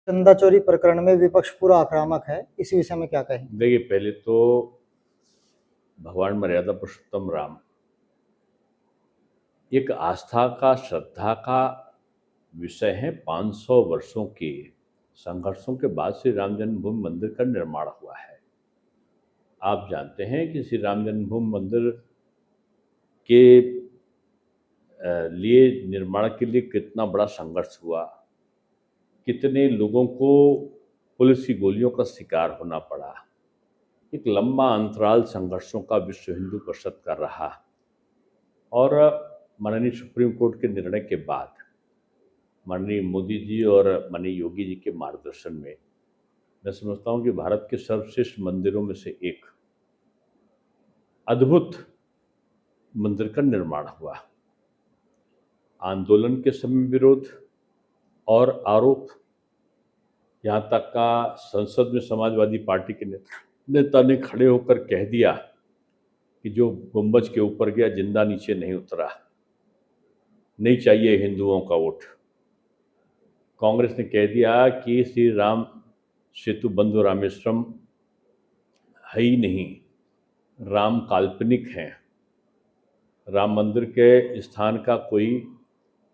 चंदा चोरी प्रकरण में विपक्ष पूरा आक्रामक है, इस विषय में क्या कहें? देखिए, पहले तो भगवान मर्यादा पुरुषोत्तम राम एक आस्था का, श्रद्धा का विषय है। 500 वर्षों के संघर्षों के बाद श्री राम जन्मभूमि मंदिर का निर्माण हुआ है। आप जानते हैं कि श्री राम जन्मभूमि मंदिर के लिए निर्माण के लिए कितना बड़ा संघर्ष हुआ, कितने लोगों को पुलिस की गोलियों का शिकार होना पड़ा। एक लंबा अंतराल संघर्षों का विश्व हिंदू परिषद कर रहा और माननीय सुप्रीम कोर्ट के निर्णय के बाद माननीय मोदी जी और माननीय योगी जी के मार्गदर्शन में मैं समझता हूँ कि भारत के सर्वश्रेष्ठ मंदिरों में से एक अद्भुत मंदिर का निर्माण हुआ। आंदोलन के समय विरोध और आरोप, यहाँ तक का संसद में समाजवादी पार्टी के नेता ने खड़े होकर कह दिया कि जो गुंबज के ऊपर गया जिंदा नीचे नहीं उतरा, नहीं चाहिए हिंदुओं का वोट। कांग्रेस ने कह दिया कि श्री राम सेतु बंधु रामेश्वरम है ही नहीं, राम काल्पनिक हैं, राम मंदिर के स्थान का कोई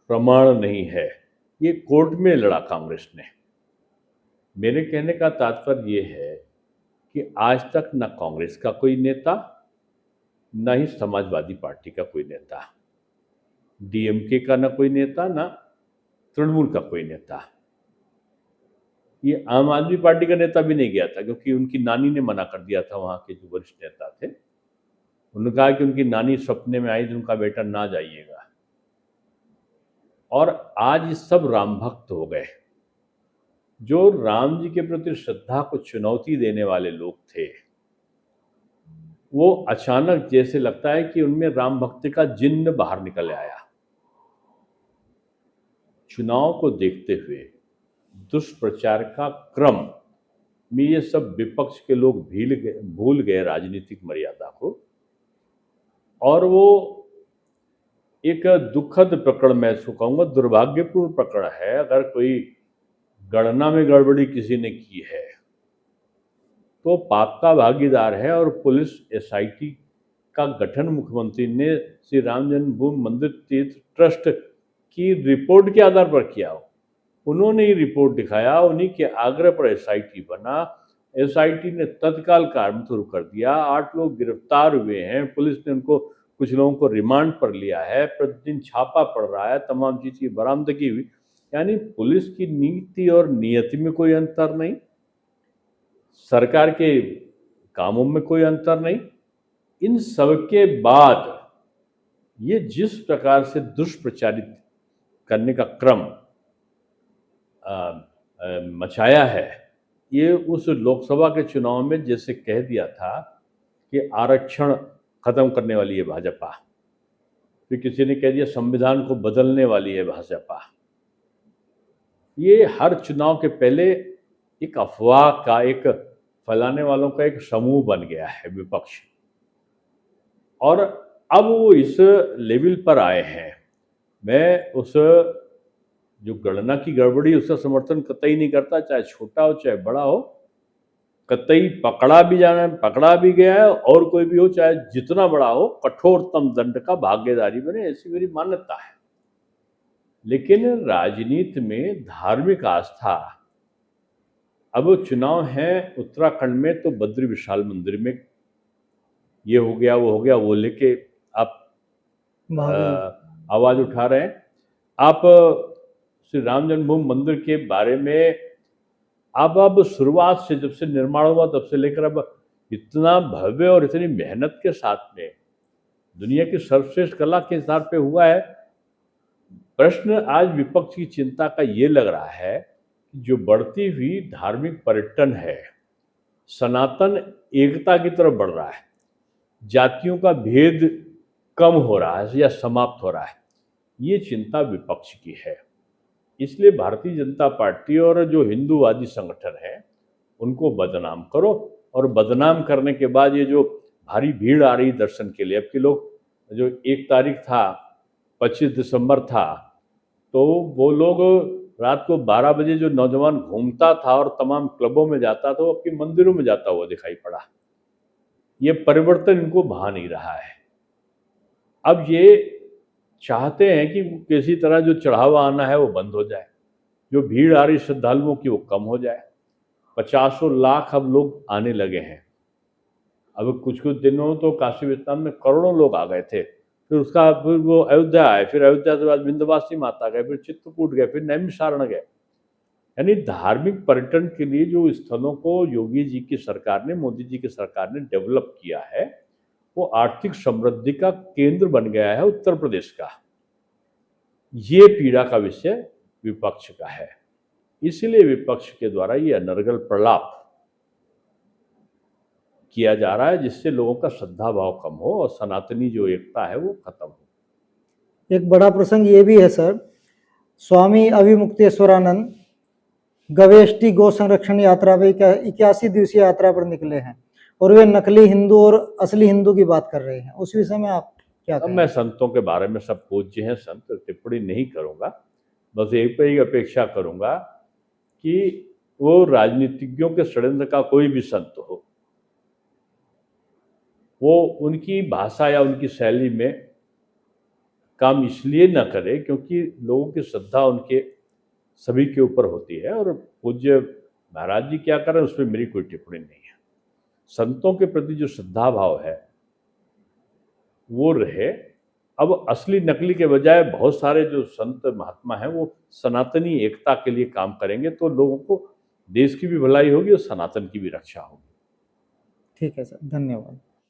प्रमाण नहीं है। ये कोर्ट में लड़ा कांग्रेस ने। मेरे कहने का तात्पर्य ये है कि आज तक न कांग्रेस का कोई नेता, न ही समाजवादी पार्टी का कोई नेता, डीएमके का न कोई नेता, न तृणमूल का कोई नेता, ये आम आदमी पार्टी का नेता भी नहीं गया था, क्योंकि उनकी नानी ने मना कर दिया था। वहाँ के जो वरिष्ठ नेता थे उन्होंने कहा कि उनकी नानी सपने में आई तो उनका बेटा ना जाइएगा। और आज ये सब राम भक्त हो गए। जो राम जी के प्रति श्रद्धा को चुनौती देने वाले लोग थे, वो अचानक जैसे लगता है कि उनमें राम भक्ति का जिन्न बाहर निकल आया। चुनाव को देखते हुए दुष्प्रचार का क्रम में ये सब विपक्ष के लोग भूल गए राजनीतिक मर्यादा को, और वो एक दुखद प्रकरण, मैं इसको कहूँगा दुर्भाग्यपूर्ण प्रकरण है। अगर कोई गणना में गड़बड़ी किसी ने की है तो पाप का भागीदार है। और पुलिस एसआईटी का गठन मुख्यमंत्री ने श्री राम जन्मभूमि मंदिर तीर्थ ट्रस्ट की रिपोर्ट के आधार पर किया हो। उन्होंने ही रिपोर्ट दिखाया, उन्हीं के आग्रह पर एसआईटी बना। एसआईटी ने तत्काल कार्य शुरू कर दिया। 8 लोग गिरफ्तार हुए हैं। पुलिस ने उनको, कुछ लोगों को रिमांड पर लिया है। प्रतिदिन छापा पड़ रहा है, तमाम चीज़ की बरामदगी हुई। यानी पुलिस की नीति और नियति में कोई अंतर नहीं, सरकार के कामों में कोई अंतर नहीं। इन सब के बाद ये जिस प्रकार से दुष्प्रचारित करने का क्रम मचाया है, ये उस लोकसभा के चुनाव में जैसे कह दिया था कि आरक्षण खत्म करने वाली है भाजपा, फिर किसी ने कह दिया संविधान को बदलने वाली है भाजपा। ये हर चुनाव के पहले एक अफवाह का, एक फैलाने वालों का एक समूह बन गया है विपक्ष। और अब वो इस लेवल पर आए हैं। मैं उस जो गणना की गड़बड़ी, उसका समर्थन कतई नहीं करता, चाहे छोटा हो चाहे बड़ा हो। कतई पकड़ा भी गया है, और कोई भी हो, चाहे जितना बड़ा हो, कठोरतम दंड का भागीदारी बने, ऐसी मेरी मान्यता है। लेकिन राजनीति में धार्मिक आस्था, अब चुनाव है उत्तराखंड में, तो बद्री विशाल मंदिर में ये हो गया वो हो गया, वो लेके आप आवाज उठा रहे हैं। आप श्री राम जन्मभूमि मंदिर के बारे में अब शुरुआत से, जब से निर्माण हुआ तब से लेकर अब इतना भव्य और इतनी मेहनत के साथ में दुनिया की सर्वश्रेष्ठ कला के हिसाब पे हुआ है। प्रश्न आज विपक्ष की चिंता का ये लग रहा है कि जो बढ़ती हुई धार्मिक पर्यटन है, सनातन एकता की तरफ बढ़ रहा है, जातियों का भेद कम हो रहा है या समाप्त हो रहा है, ये चिंता विपक्ष की है। इसलिए भारतीय जनता पार्टी और जो हिंदूवादी संगठन है उनको बदनाम करो, और बदनाम करने के बाद ये जो भारी भीड़ आ रही दर्शन के लिए, अब के लोग, जो 1 तारीख था, 25 दिसंबर था, तो वो लोग रात को 12 बजे जो नौजवान घूमता था और तमाम क्लबों में जाता था, वो अपने मंदिरों में जाता हुआ दिखाई पड़ा। ये परिवर्तन इनको भा नहीं रहा है। अब ये चाहते हैं कि किसी तरह जो चढ़ावा आना है वो बंद हो जाए, जो भीड़ आ रही श्रद्धालुओं की वो कम हो जाए। 50 लाख अब लोग आने लगे हैं। अब कुछ कुछ दिनों तो काशी विश्वनाथ में करोड़ों लोग आ गए थे। फिर वो अयोध्या आए, फिर अयोध्या के बाद विंध्यवासिनी माता गए, फिर चित्रकूट गए, फिर नैमिषारण्य गए। यानी धार्मिक पर्यटन के लिए जो स्थलों को योगी जी की सरकार ने, मोदी जी की सरकार ने डेवलप किया है, वो आर्थिक समृद्धि का केंद्र बन गया है उत्तर प्रदेश का। ये पीड़ा का विषय विपक्ष का है। इसलिए विपक्ष के द्वारा ये अनर्गल प्रलाप किया जा रहा है, जिससे लोगों का श्रद्धा भाव कम हो और सनातनी जो एकता है वो खत्म हो। एक बड़ा प्रसंग ये भी है सर, स्वामी अविमुक्तेश्वरानंद गवेष्टि गौ संरक्षण यात्रा पे 81 दिवसीय यात्रा पर निकले हैं और वे नकली हिंदू और असली हिंदू की बात कर रहे हैं। उस विषय में आप क्या अब कहें? मैं संतों के बारे में, सब पूज्य हैं संत, टिप्पणी नहीं करूंगा। बस एक पे ही अपेक्षा करूंगा कि वो राजनीतिज्ञों के षड्यंत्र का कोई भी संत हो, वो उनकी भाषा या उनकी शैली में काम इसलिए न करे क्योंकि लोगों की श्रद्धा उनके सभी के ऊपर होती है, और पूज्य महाराज जी क्या करें उसमें मेरी कोई टिप्पणी नहीं है। संतों के प्रति जो श्रद्धा भाव है वो रहे। अब असली नकली के बजाय बहुत सारे जो संत महात्मा हैं वो सनातनी एकता के लिए काम करेंगे, तो लोगों को देश की भी भलाई होगी और सनातन की भी रक्षा होगी। ठीक है सर, धन्यवाद।